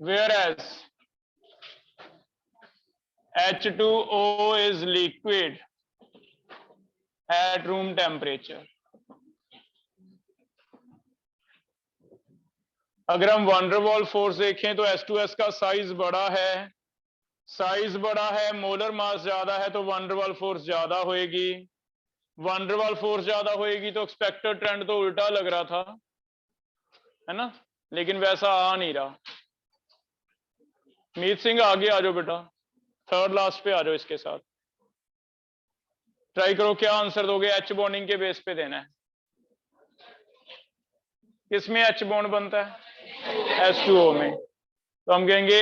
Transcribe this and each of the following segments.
whereas H2O is liquid at room temperature. अगर हम वनडरवॉल force देखें तो H2S का साइज बड़ा है, साइज बड़ा है, मोलर मास ज्यादा है, तो वनडरवॉल फोर्स ज्यादा होएगी। वनडरवॉल फोर्स ज्यादा होएगी तो एक्सपेक्टेड ट्रेंड तो उल्टा लग रहा था, है ना, लेकिन वैसा आ नहीं रहा। मीत सिंह आगे आ जाओ बेटा, थर्ड लास्ट पे आ जाओ, इसके साथ ट्राई करो। क्या आंसर दोगे? एच बॉन्डिंग के बेस पे देना है। किसमें एच बॉन्ड बनता है? H2O में। तो हम कहेंगे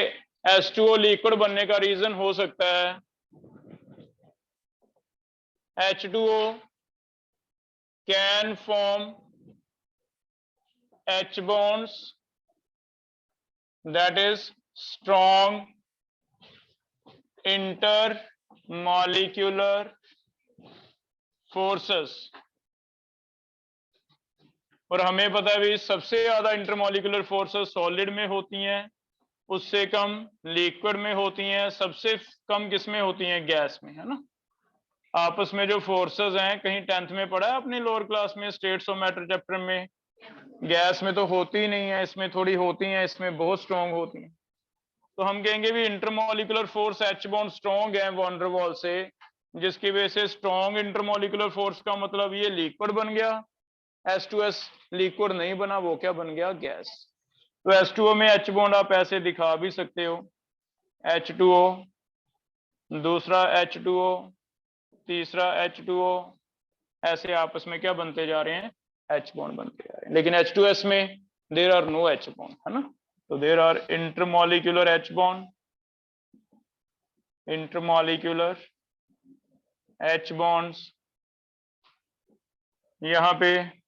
H2O लिक्विड बनने का रीजन हो सकता है H2O can form H bonds that is strong intermolecular forces। और हमें पता है भाई सबसे ज्यादा इंटरमोलिकुलर फोर्सेस सॉलिड में होती हैं, उससे कम लिक्विड में होती हैं, सबसे कम किस में होती हैं? गैस में, है ना। आपस में जो फोर्सेस हैं, कहीं 10th में पढ़ा है अपने लोअर क्लास में स्टेट्स ऑफ मैटर चैप्टर में, गैस में तो होती ही नहीं है, इसमें थोड़ी होती हैं, इसमें बहुत स्ट्रॉन्ग होती हैं। तो हम कहेंगे भी intermolecular force H bond strong है वॉन डर वॉल से, जिसकी वजह से स्ट्रॉन्ग इंटरमोलिकुलर फोर्स का मतलब ये लिक्विड बन गया। H2S लिक्विड नहीं बना, वो क्या बन गया? गैस। तो H2O में H बॉन्ड आप ऐसे दिखा भी सकते हो, H2O, दूसरा H2O, तीसरा H2O, ऐसे आपस में क्या बनते जा रहे हैं? H बॉन्ड बनते जा रहे हैं। लेकिन H2S में there are no H bond, है ना। तो there are intermolecular H bond, intermolecular H bonds. यहाँ पे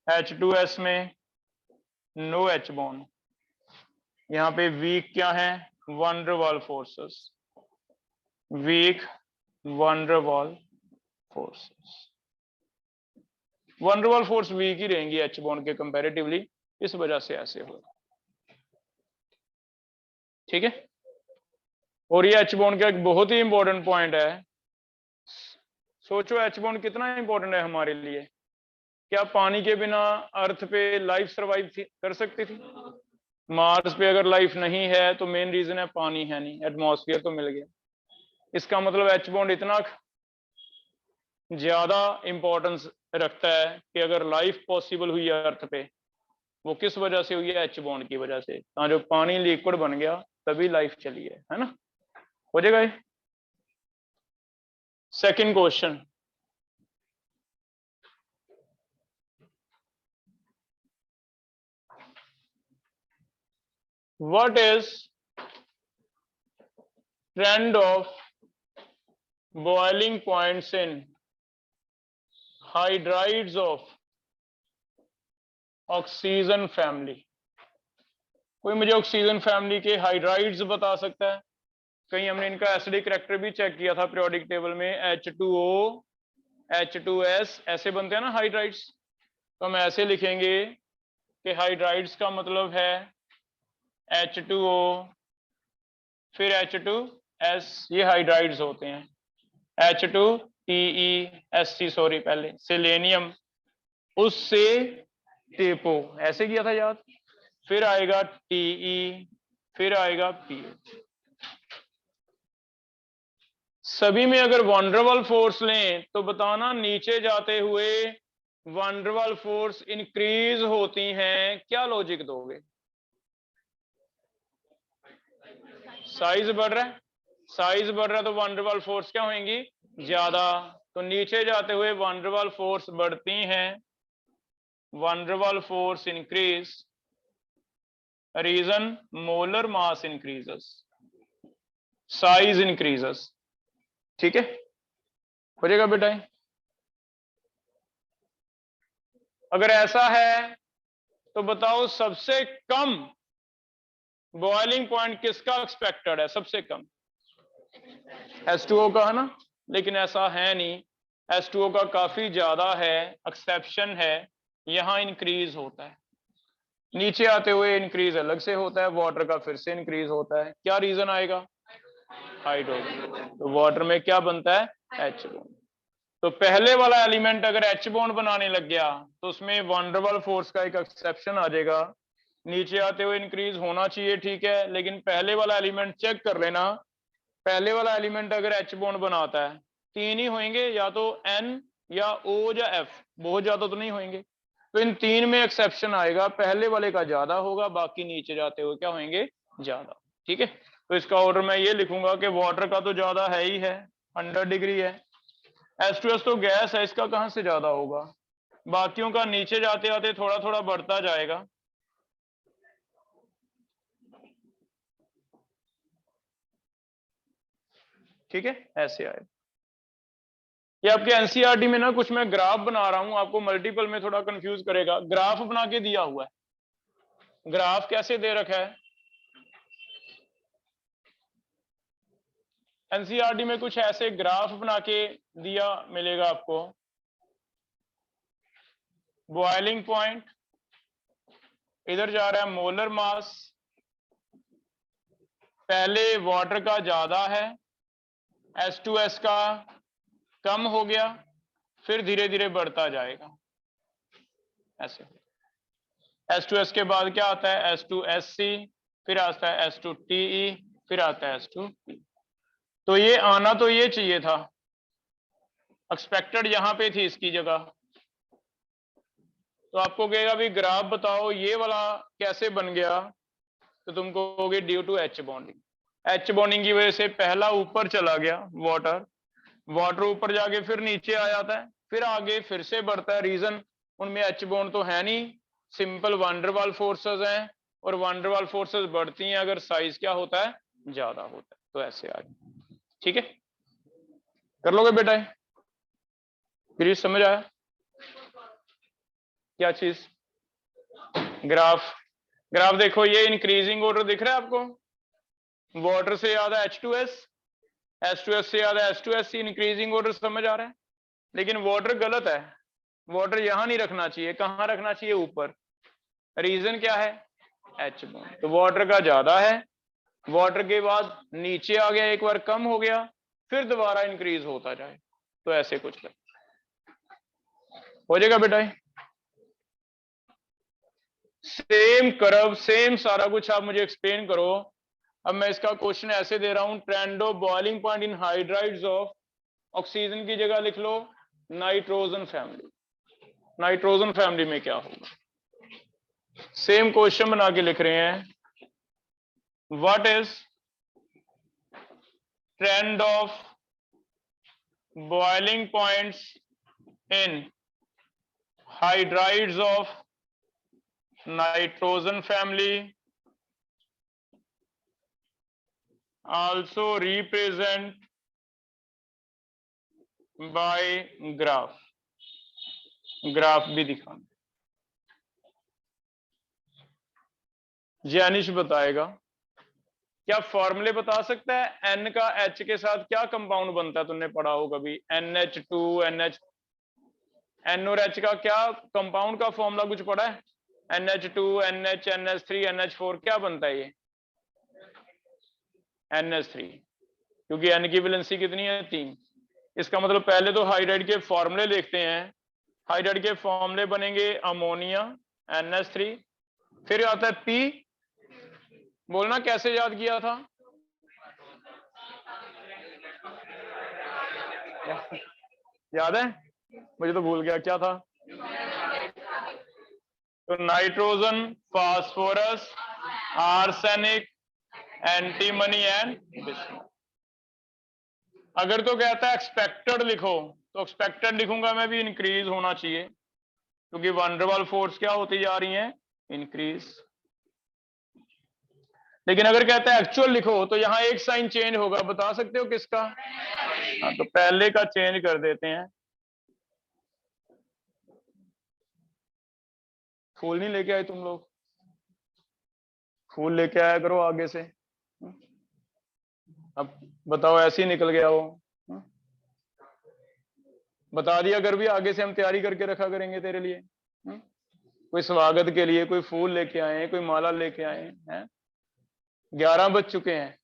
H2S में नो H बॉन्ड। यहाँ पे वीक क्या है? वन डर वाल फोर्सेस, वीक वन डर वाल forces. One der Waals force week ही रहेंगी H बॉन्ड के कंपैरेटिवली, इस वजह से ऐसे होगा, ठीक है। और ये H बॉन्ड का एक बहुत ही इंपॉर्टेंट पॉइंट है। सोचो H बॉन्ड कितना इंपॉर्टेंट है हमारे लिए। क्या पानी के बिना अर्थ पे लाइफ सर्वाइव कर सकती थी? मार्स पे अगर लाइफ नहीं है तो मेन रीजन है पानी है नहीं, एटमॉस्फेयर तो मिल गया। इसका मतलब H बॉन्ड इतना ज्यादा इंपॉर्टेंस रखता है कि अगर लाइफ पॉसिबल हुई है अर्थ पे, वो किस वजह से हुई है? H बॉन्ड की वजह से। जो पानी लिक्विड बन गया तभी लाइफ चली है ना। हो जाएगा ये। Second question, what is trend of boiling points in hydrides of oxygen family? कोई मुझे ऑक्सीजन फैमिली के हाइड्राइड्स बता सकता है? कहीं हमने इनका एसिडिक करैक्टर भी चेक किया था पीरियोडिक टेबल में, H2O, H2S ऐसे बनते हैं ना हाइड्राइड्स। तो हम ऐसे लिखेंगे कि हाइड्राइड्स का मतलब है H2O फिर H2S, ये हाइड्राइड्स होते हैं। H2TeSC, सॉरी पहले सेलेनियम, उससे टेपो, ऐसे किया था याद। फिर आएगा Te, फिर आएगा पीएच। सभी में अगर वन डर वाल फोर्स लें तो बताना नीचे जाते हुए one der Waals force increase होती हैं, क्या लॉजिक दोगे? साइज बढ़ रहा है, साइज बढ़ रहा है तो वन डर वाल फोर्स क्या होंगी? ज्यादा। तो नीचे जाते हुए वन डर वाल फोर्स बढ़ती हैं, van der Waals force increase, reason molar mass increases, size increases, ठीक है। हो जाएगा बेटा। अगर ऐसा है तो बताओ सबसे कम बॉइलिंग पॉइंट किसका एक्सपेक्टेड है? सबसे कम H2O का, है ना। लेकिन ऐसा है नहीं, H2O का काफी ज्यादा है, एक्सेप्शन है, यहां इंक्रीज होता है। नीचे आते हुए इंक्रीज अलग से होता है, वाटर का फिर से इंक्रीज होता है। क्या रीजन आएगा? हाइड्रोजन। तो वाटर में क्या बनता है? H bond. तो पहले वाला एलिमेंट अगर एच बॉन्ड बनाने लग गया तो उसमें वंडरवॉल फोर्स का एक एक्सेप्शन आ जाएगा, नीचे आते हुए इंक्रीज होना चाहिए, ठीक है, लेकिन पहले वाला एलिमेंट चेक कर लेना, पहले वाला एलिमेंट अगर एच बॉन्ड बनाता है, तीन ही होंगे, या तो एन या ओ या एफ, बहुत ज्यादा तो नहीं होंगे। तो इन तीन में एक्सेप्शन आएगा, पहले वाले का ज्यादा होगा, बाकी नीचे जाते हुए क्या होंगे? ज्यादा। ठीक है, तो इसका ऑर्डर मैं ये लिखूंगा कि वाटर का तो ज्यादा है ही है, 100 डिग्री है। H2S तो गैस है, इसका कहां से ज्यादा होगा? बाकियों का नीचे जाते आते थोड़ा थोड़ा बढ़ता जाएगा। ठीक है, ऐसे आए। ये आपके एनसीईआरटी में ना कुछ मैं ग्राफ बना रहा हूं, आपको मल्टीपल में थोड़ा कंफ्यूज करेगा। ग्राफ बना के दिया हुआ है। ग्राफ कैसे दे रखा है? एनसीईआरटी में कुछ ऐसे ग्राफ बना के दिया मिलेगा आपको। बॉइलिंग पॉइंट, इधर जा रहा है मोलर मास, पहले वाटर का ज्यादा है, H2S का कम हो गया, फिर धीरे धीरे बढ़ता जाएगा ऐसे। H2S के बाद क्या आता है? H2SC, फिर आता है H2TE, फिर आता है H2P। तो ये आना तो ये चाहिए था, एक्सपेक्टेड यहां पे थी इसकी जगह। तो आपको कहेगा भी ग्राफ बताओ ये वाला कैसे बन गया, तो तुम कहोगे due to H bonding. H bonding की वजह से पहला ऊपर चला गया वाटर, वाटर ऊपर जाके फिर नीचे आ जाता है, फिर आगे फिर से बढ़ता है। रीजन, उनमें एच बॉन्ड तो है नहीं, सिंपल वंडरवॉल फोर्सेस हैं, और वंडरवॉल फोर्सेस बढ़ती हैं अगर साइज क्या होता है? ज्यादा होता है। तो ऐसे आ जाए। ठीक है, कर लोगे बेटा? फिर समझ आया क्या चीज? ग्राफ, ग्राफ देखो, ये इंक्रीजिंग ऑर्डर दिख रहा है आपको, वाटर से ज्यादा H2S, H2S से ज्यादा H2SC, इंक्रीजिंग ऑर्डर समझ आ रहा है। लेकिन वाटर गलत है, वाटर यहां नहीं रखना चाहिए, कहां रखना चाहिए? ऊपर। रीजन क्या है? H bond. तो वाटर का ज्यादा है, वाटर के बाद नीचे आ गया, एक बार कम हो गया, फिर दोबारा इंक्रीज होता जाए। तो ऐसे कुछ हो जाएगा बेटा। सेम कर्व, सेम सारा कुछ आप मुझे एक्सप्लेन करो। अब मैं इसका क्वेश्चन ऐसे दे रहा हूं, trend of boiling point in hydrides of, oxygen की जगह लिख लो नाइट्रोजन फैमिली। नाइट्रोजन फैमिली में क्या होगा? सेम क्वेश्चन बना के लिख रहे हैं, what is trend of boiling points in hydrides of nitrogen family, also represent by graph। Graph भी दिखाना। जैनिश बताएगा। क्या फॉर्मूले बता सकता है? N का H के साथ क्या कंपाउंड बनता है? तुमने पढ़ा हो कभी? NH2 NH, N और H का क्या कंपाउंड का फॉर्मूला कुछ पढ़ा है? NH2 NH NH3 NH4 क्या बनता है ये? NH3, क्योंकि N की वैलेंसी कितनी है? 3। इसका मतलब पहले तो हाइड्राइड के फॉर्मूले लिखते हैं। हाइड्राइड के फॉर्मूले बनेंगे अमोनिया NH3, फिर आता है P, बोलना कैसे याद किया था? याद है? मुझे तो भूल गया, क्या था? तो nitrogen, phosphorus, arsenic, antimony and bismuth. अगर तो कहता है एक्सपेक्टेड लिखो, तो एक्सपेक्टेड लिखूंगा मैं भी इंक्रीज होना चाहिए, क्योंकि वंडरवॉल फोर्स क्या होती जा रही है? इंक्रीज। लेकिन अगर कहता है एक्चुअल लिखो, तो यहां एक साइन चेंज होगा, बता सकते हो किसका? हाँ, तो पहले का चेंज कर देते हैं। फूल नहीं लेके आए तुम लोग? फूल लेके आया करो आगे से। अब बताओ, ऐसे ही निकल गया वो। बता दिया, अगर भी आगे से हम तैयारी करके रखा करेंगे तेरे लिए। कोई स्वागत के लिए कोई फूल लेके आए हैं, कोई माला लेके आए हैं। 11 बज चुके हैं,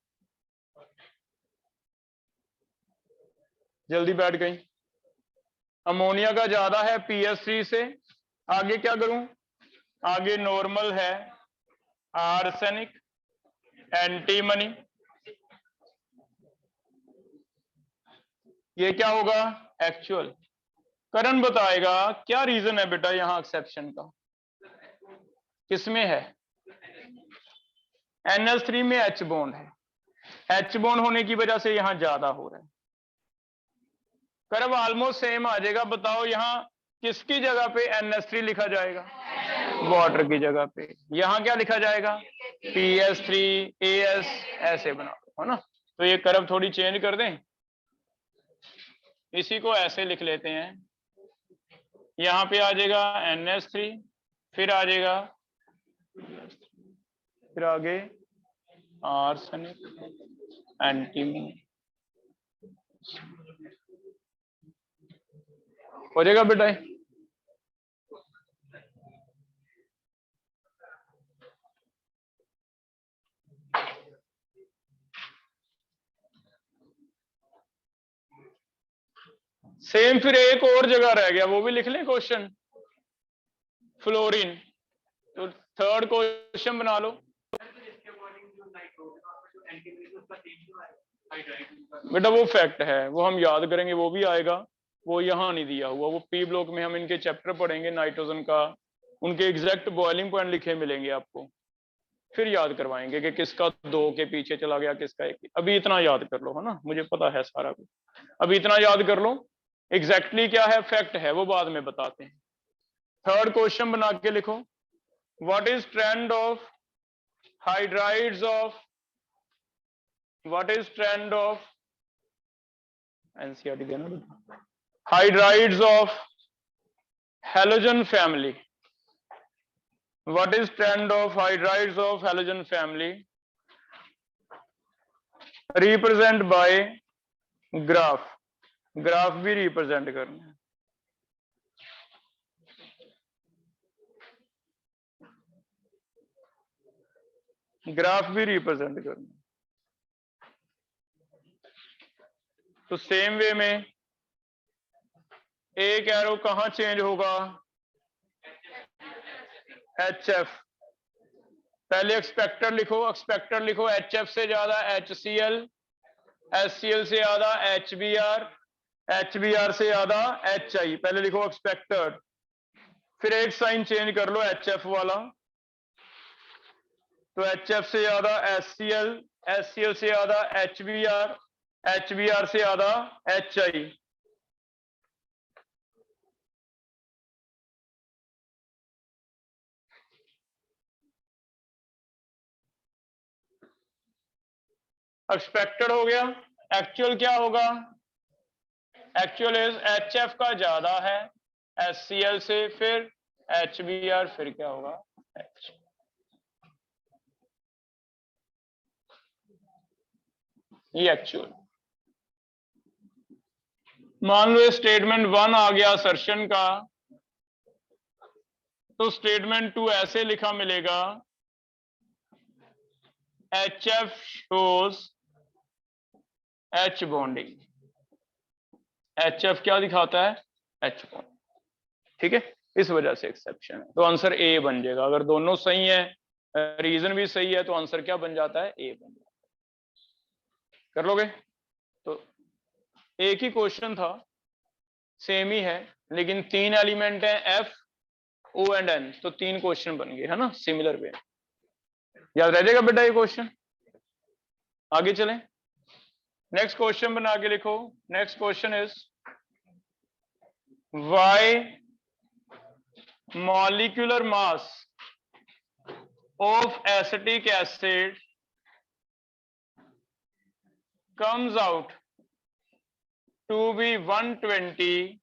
जल्दी बैठ गई। अमोनिया का ज्यादा है PS3 से, आगे क्या करूं? आगे नॉर्मल है आर्सेनिक, एंटीमनी। ये क्या होगा? एक्चुअल। करण बताएगा क्या रीजन है बेटा यहां एक्सेप्शन का, किसमें है? NH3 में H बॉन्ड है, H बॉन्ड होने की वजह से यहां ज्यादा हो रहा है। कर्व ऑलमोस्ट सेम आ जाएगा। बताओ यहां किसकी जगह पे NH3 लिखा जाएगा? वाटर की जगह पे। यहां क्या लिखा जाएगा? PS3 AS, ऐसे बना दो, है ना। तो ये कर्व थोड़ी चेंज कर दें, इसी को ऐसे लिख लेते हैं। यहां पे आ जाएगा NH3, फिर आ जाएगा, फिर आगे आर्सेनिक, एंटीमनी। हो जाएगा बेटा? सेम। फिर एक और जगह रह गया, वो भी लिख लें क्वेश्चन, फ्लोरीन। तो थर्ड क्वेश्चन बना लो बेटा। वो फैक्ट है, वो हम याद करेंगे, वो भी आएगा। वो यहाँ नहीं दिया हुआ, वो P ब्लॉक में हम इनके चैप्टर पढ़ेंगे नाइट्रोजन का, उनके एग्जैक्ट बॉइलिंग पॉइंट लिखे मिलेंगे आपको, फिर याद करवाएंगे कि किसका 2 के पीछे चला गया, किसका 1। अभी इतना याद कर लो, है ना, मुझे पता है सारा कुछ। अभी इतना याद कर लो, एग्जैक्टली क्या है फैक्ट है वो बाद में बताते हैं। थर्ड क्वेश्चन बना के लिखो, what is trend of hydrides of, what is trend of NCERT देना बेटा, hydrides of halogen family. What is trend of hydrides of halogen family? Represent by graph. Graph भी रिप्रेजेंट करना है। ग्राफ भी represent करना है। तो सेम वे में एक एरो कहां चेंज होगा? HF। पहले एक्सपेक्टर लिखो, एक्सपेक्टर लिखो, HF से ज्यादा HCl, HCl से ज्यादा HBr, HBr से ज्यादा HI। पहले लिखो एक्सपेक्टेड, फिर एक साइन चेंज कर लो HF वाला। तो HF से ज्यादा HCl, HCl से ज्यादा HBr, HBr से ज्यादा HI। एक्सपेक्टेड हो गया। एक्चुअल क्या होगा? एक्चुअल इज HF का ज्यादा है HCl से, फिर HBr, फिर क्या होगा? H। ये एक्चुअल। मान लो स्टेटमेंट 1 आ गया असर्शन का, तो स्टेटमेंट 2 ऐसे लिखा मिलेगा, HF shows H bonding। HF क्या दिखाता है? H bond. ठीक है, इस वजह से एक्सेप्शन है। तो आंसर A बन जाएगा। अगर दोनों सही है, रीजन भी सही है, तो आंसर क्या बन जाता है? A बन जाता है। कर लोगे? तो एक ही क्वेश्चन था, सेम ही है, लेकिन 3 एलिमेंट हैं F, O एंड N, तो 3 क्वेश्चन बन गए, है ना, सिमिलर वे। याद रह जाएगा बेटा ये क्वेश्चन। आगे चलें, नेक्स्ट क्वेश्चन बना के लिखो। Next question is, why molecular mass of acetic acid comes out to be 120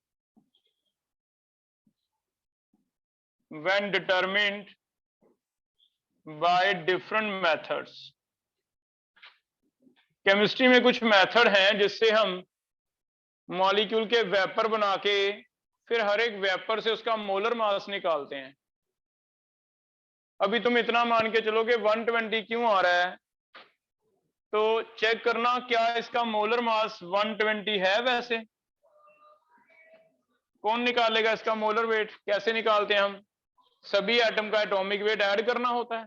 when determined by different methods। Chemistry में कुछ मेथड हैं जिससे हम मॉलिक्यूल के वेपर बना के फिर हर एक वेपर से उसका मोलर मास निकालते हैं। अभी तुम इतना मान के चलो कि 120 क्यों आ रहा है, तो चेक करना क्या इसका मोलर मास 120 है। वैसे कौन निकालेगा इसका मोलर वेट? कैसे निकालते हैं हम? सभी एटम का एटॉमिक वेट ऐड करना होता है।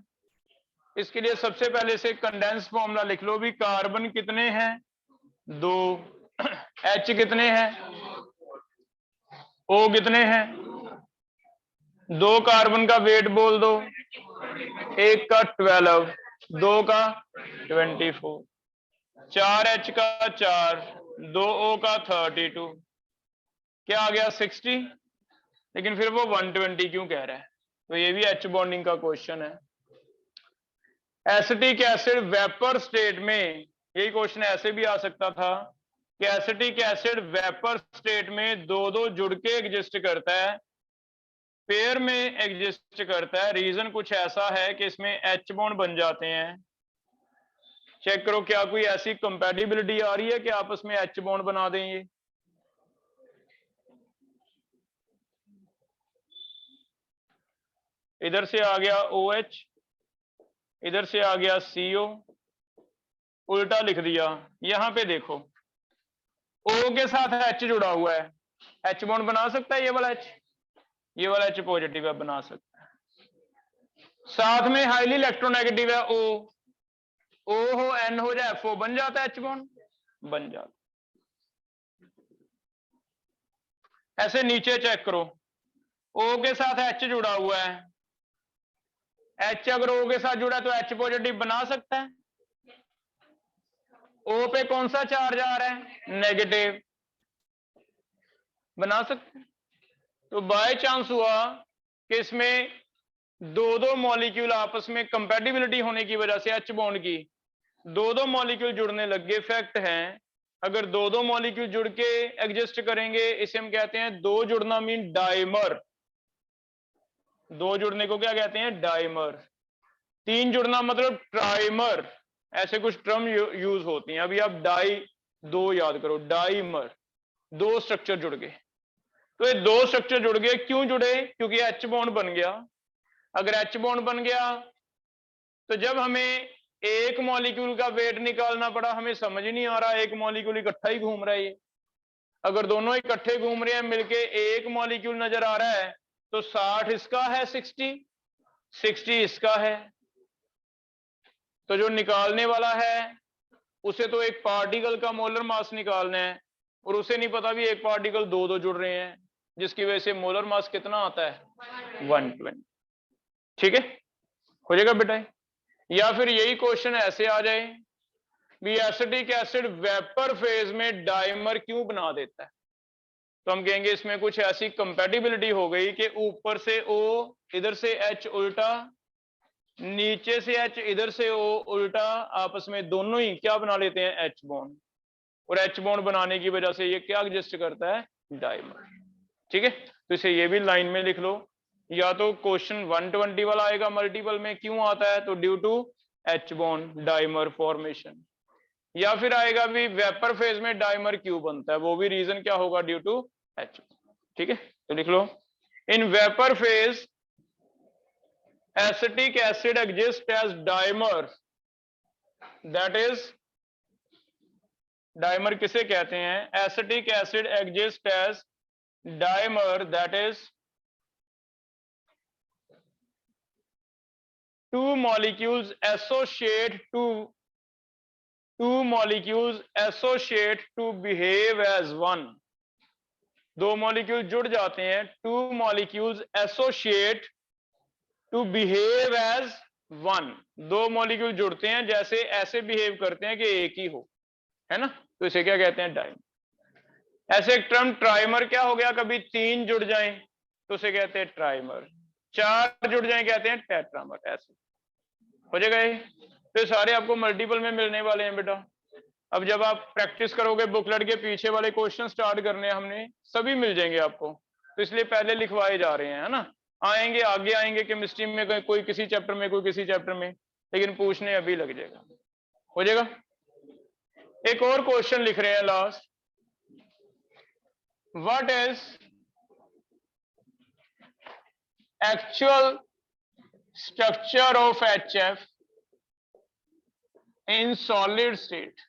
इसके लिए सबसे पहले से कंडेंस फॉर्मूला लिख लो भी। कार्बन कितने हैं? 2। H कितने हैं? O कितने हैं? 2 कार्बन का वेट बोल दो। एक का 12, 2 का 24, 4 H का 4, 2 O का 32, क्या आ गया? 60। लेकिन फिर वो 120 क्यों कह रहा है? तो ये भी H बॉन्डिंग का क्वेश्चन है। एसिटिक एसिड वेपर स्टेट में, यही क्वेश्चन ऐसे भी आ सकता था कि एसिटिक एसिड वेपर स्टेट में दो दो जुड़ के एग्जिस्ट करता है, पेयर में एग्जिस्ट करता है। रीजन कुछ ऐसा है कि इसमें H बॉन्ड बन जाते हैं। चेक करो क्या कोई ऐसी कंपैटिबिलिटी आ रही है कि आपस में H बॉन्ड बना दें। ये इधर से आ गया OH, इधर से आ गया CO, उल्टा लिख दिया। यहां पे देखो O के साथ H जुड़ा हुआ है, H बॉन्ड बना सकता है ये वाला H? ये वाला H पॉजिटिव है, बना सकता है। साथ में हाईली इलेक्ट्रोनेगेटिव है O हो N हो जाए FO, बन जाता है H बॉन्ड, बन जाता। ऐसे नीचे चेक करो, O के साथ H जुड़ा हुआ है, H अगर O के साथ जुड़ा है तो H पॉजिटिव बना सकता है। O पे कौन सा चार्ज आ रहा है? नेगेटिव, बना सकते हैं। तो बाय चांस हुआ कि इसमें दो दो मॉलिक्यूल आपस में कंपैटिबिलिटी होने की वजह से H बॉन्ड की दो दो मॉलिक्यूल जुड़ने लग गए। फैक्ट है, अगर दो दो मॉलिक्यूल जुड़ के एग्जिस्ट करेंगे, इसे हम कहते हैं दो जुड़ना, मीन डाइमर। दो जुड़ने को क्या कहते हैं? डाइमर। तीन जुड़ना मतलब ट्राइमर। ऐसे कुछ टर्म यूज होती हैं। अभी आप डाई दो याद करो, डाइमर, दो स्ट्रक्चर जुड़ गए। तो ये दो स्ट्रक्चर जुड़ गए, क्यों जुड़े? क्योंकि H बॉन्ड बन गया। अगर H बॉन्ड बन गया तो जब हमें एक मॉलिक्यूल का वेट निकालना पड़ा, हमें समझ ही नहीं आ रहा, एक मॉलिक्यूल इकट्ठा ही घूम रहा है ये। अगर दोनों इकट्ठे घूम रहे हैं, मिलके एक मॉलिक्यूल नजर आ रहा है, तो 60 इसका है, 60 इसका है। तो जो निकालने वाला है उसे तो एक पार्टिकल का मोलर मास निकालना है, और उसे नहीं पता भी एक पार्टिकल दो दो जुड़ रहे हैं, जिसकी वजह से मोलर मास कितना आता है? 120। ठीक है, हो जाएगा बेटा। या फिर यही क्वेश्चन ऐसे आ जाए भी एसिटिक एसिड वेपर फेज में डाइमर क्यों बना देता है? तो हम कहेंगे इसमें कुछ ऐसी कंपैटिबिलिटी हो गई कि ऊपर से O, इधर से H उल्टा, नीचे से H, इधर से O उल्टा, आपस में दोनों ही क्या बना लेते हैं? H bond. और H बॉन्ड बनाने की वजह से ये क्या एग्जिस्ट करता है? डाइमर। ठीक है, तो इसे ये भी लाइन में लिख लो। या तो क्वेश्चन 120 वाला आएगा मल्टीपल में, क्यों आता है? तो due to H bond dimer formation. या फिर आएगा भी वेपर फेज में डाइमर क्यों बनता है, वो भी रीजन क्या होगा? Due to H। ठीक है, तो लिख लो, in vapour phase acetic acid exist as dimer, that is, dimer किसे कहते हैं? Acetic acid exist as dimer, that is two molecules associate to behave as one। दो मॉलिक्यूल जुड़ जाते हैं, two molecules associate to behave as one. दो molecule जुड़ते हैं जैसे ऐसे बिहेव करते हैं कि एक ही हो, है ना? तो इसे क्या कहते हैं? डाइमर। ऐसे एक टर्म ट्राइमर क्या हो गया? कभी तीन जुड़ जाएं तो उसे कहते हैं ट्राइमर, चार जुड़ जाएं कहते हैं टेट्रामर। ऐसे हो जाएगा ये। तो ये सारे आपको मल्टीपल में मिलने वाले हैं बेटा। अब जब आप प्रैक्टिस करोगे, बुकलेट के पीछे वाले क्वेश्चन स्टार्ट करने हमने, सभी मिल जाएंगे आपको। तो इसलिए पहले लिखवाए जा रहे हैं, है ना? आएंगे, आगे आएंगे केमिस्ट्री में, कोई किसी चैप्टर में, कोई किसी चैप्टर में, लेकिन पूछने अभी लग जाएगा। हो जाएगा। एक और क्वेश्चन लिख रहे हैं last, what is actual structure of HF in solid state.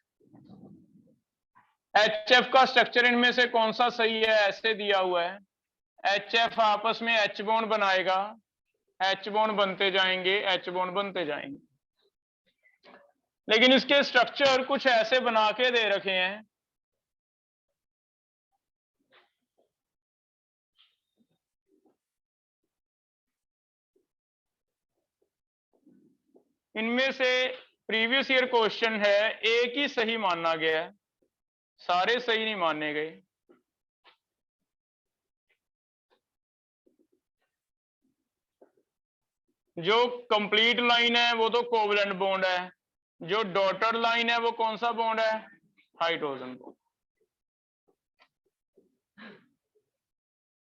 HF का स्ट्रक्चर इनमें से कौन सा सही है? ऐसे दिया हुआ है, HF आपस में H बॉन्ड बनाएगा, H बॉन्ड बनते जाएंगे, H बॉन्ड बनते जाएंगे, लेकिन इसके स्ट्रक्चर कुछ ऐसे बना के दे रखे हैं। इनमें से प्रीवियस ईयर क्वेश्चन है, एक ही सही माना गया है, सारे सही नहीं माने गए। जो कंप्लीट लाइन है वो तो कोवलेंट बॉन्ड है, जो डॉटेड लाइन है वो कौन सा बॉन्ड है? Hydrogen bond.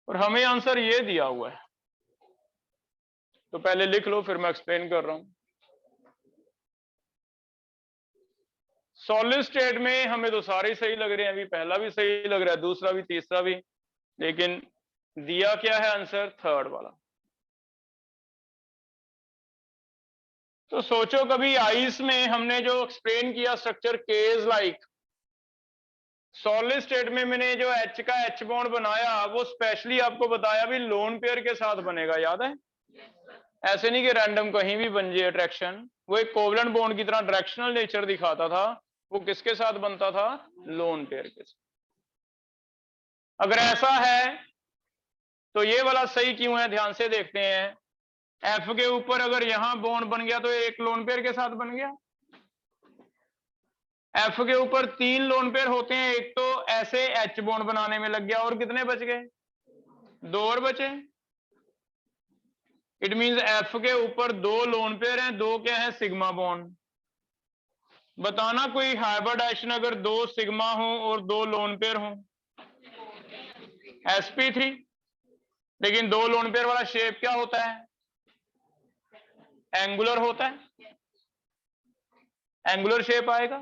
और हमें आंसर ये दिया हुआ है, तो पहले लिख लो फिर मैं एक्सप्लेन कर रहा हूं। सॉलिड स्टेट में हमें तो सारे सही लग रहे हैं, अभी पहला भी सही लग रहा है, दूसरा भी, तीसरा भी, लेकिन दिया क्या है आंसर? थर्ड वाला। तो सोचो कभी आइस में हमने जो एक्सप्लेन किया structure cage like, solid state में मैंने जो H का H बॉन्ड बनाया वो स्पेशली आपको बताया भी लोन पेयर के साथ बनेगा, याद है? ऐसे नहीं कि रैंडम कहीं भी बन जाए अट्रैक्शन, वो एक कोवलेंट बॉन्ड की तरह डायरेक्शनल नेचर दिखाता था। वो किसके साथ बनता था? लोन पेयर के साथ। अगर ऐसा है तो ये वाला सही क्यों है? ध्यान से देखते हैं। F के ऊपर अगर यहां बॉन्ड बन गया तो एक लोन पेयर के साथ बन गया। F के ऊपर 3 लोन पेयर होते हैं, एक तो ऐसे H बॉन्ड बनाने में लग गया, और कितने बच गए? 2 और बचे। इट मींस F के ऊपर 2 लोन पेयर हैं, 2 क्या है? Sigma bond. बताना कोई हाइब्रिडाइजेशन अगर 2 सिग्मा हो और 2 लोन पेयर हो? sp3। लेकिन 2 लोन पेयर वाला शेप क्या होता है? एंगुलर होता है, एंगुलर शेप आएगा।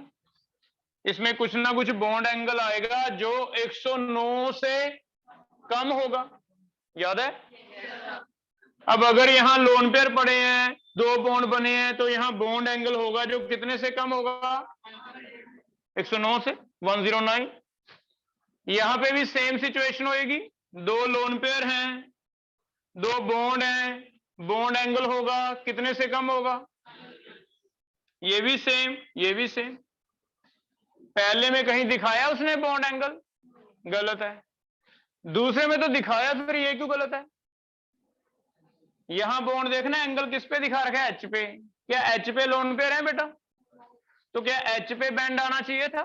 इसमें कुछ ना कुछ बॉन्ड एंगल आएगा जो 109 से कम होगा, याद है? अब अगर यहां लोन पेयर पड़े हैं, 2 बॉन्ड बने हैं, तो यहां बॉन्ड एंगल होगा जो कितने से कम होगा? 109 से, 109। यहां पे भी सेम सिचुएशन होगी, 2 लोन पेयर हैं, 2 बॉन्ड हैं, बॉन्ड एंगल होगा कितने से कम होगा? ये भी सेम, ये भी सेम। पहले में कहीं दिखाया उसने बॉन्ड एंगल? गलत है। दूसरे में तो दिखाया, फिर ये क्यों गलत है? यहां बॉन्ड देखना, एंगल किस पे दिखा रखा है? H पे। क्या H पे लोन पेयर है बेटा? तो क्या H पे बैंड आना चाहिए था?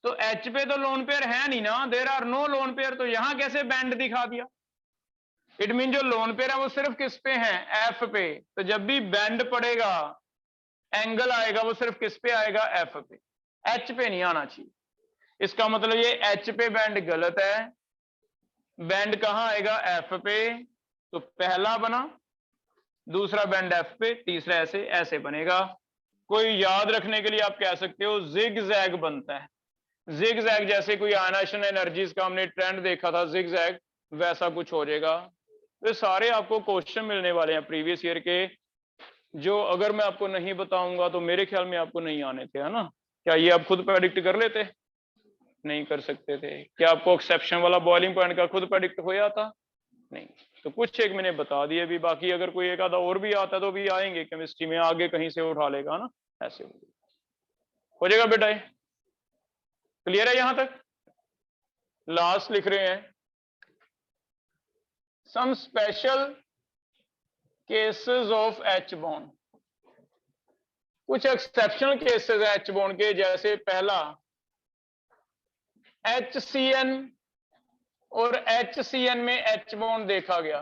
तो H पे तो लोन पेयर है नहीं ना, there are no lone pair, तो यहां कैसे बैंड दिखा दिया? इट मीन जो लोन पेयर है वो सिर्फ किस पे है? F पे। तो जब भी बैंड पड़ेगा, एंगल आएगा, वो सिर्फ किस पे आएगा? F पे, H पे नहीं आना चाहिए। इसका मतलब ये H पे बैंड गलत है, बैंड कहां आएगा? F पे। तो पहला बना, दूसरा बैंड F पे, तीसरा ऐसे ऐसे बनेगा। कोई याद रखने के लिए आप कह सकते हो जिग जैग बनता है। जिग जैग जैसे कोई आयनाइजेशन एनर्जीज का हमने ट्रेंड देखा था, जिग जैग वैसा कुछ हो जाएगा। तो सारे आपको क्वेश्चन मिलने वाले हैं प्रीवियस ईयर के, जो अगर मैं आपको नहीं बताऊंगा तो मेरे ख्याल में आपको नहीं आने थे, है ना? क्या ये आप खुद प्रेडिक्ट कर लेते? नहीं कर सकते थे। क्या आपको एक्सेप्शन वाला बॉइलिंग पॉइंट का खुद प्रेडिक्ट होया था? नहीं। तो कुछ एक मैंने बता दिए भी, बाकी अगर कोई एक आधा और भी आता तो भी आएंगे केमिस्ट्री में, आगे कहीं से उठा लेगा ना, ऐसे हो जाएगा बेटा। क्लियर है यहां तक? लास्ट लिख रहे हैं, some special cases of H bond. कुछ एक्सेप्शनल केसेस है H बॉन्ड के, जैसे पहला HCN और HCN में H बॉन्ड देखा गया।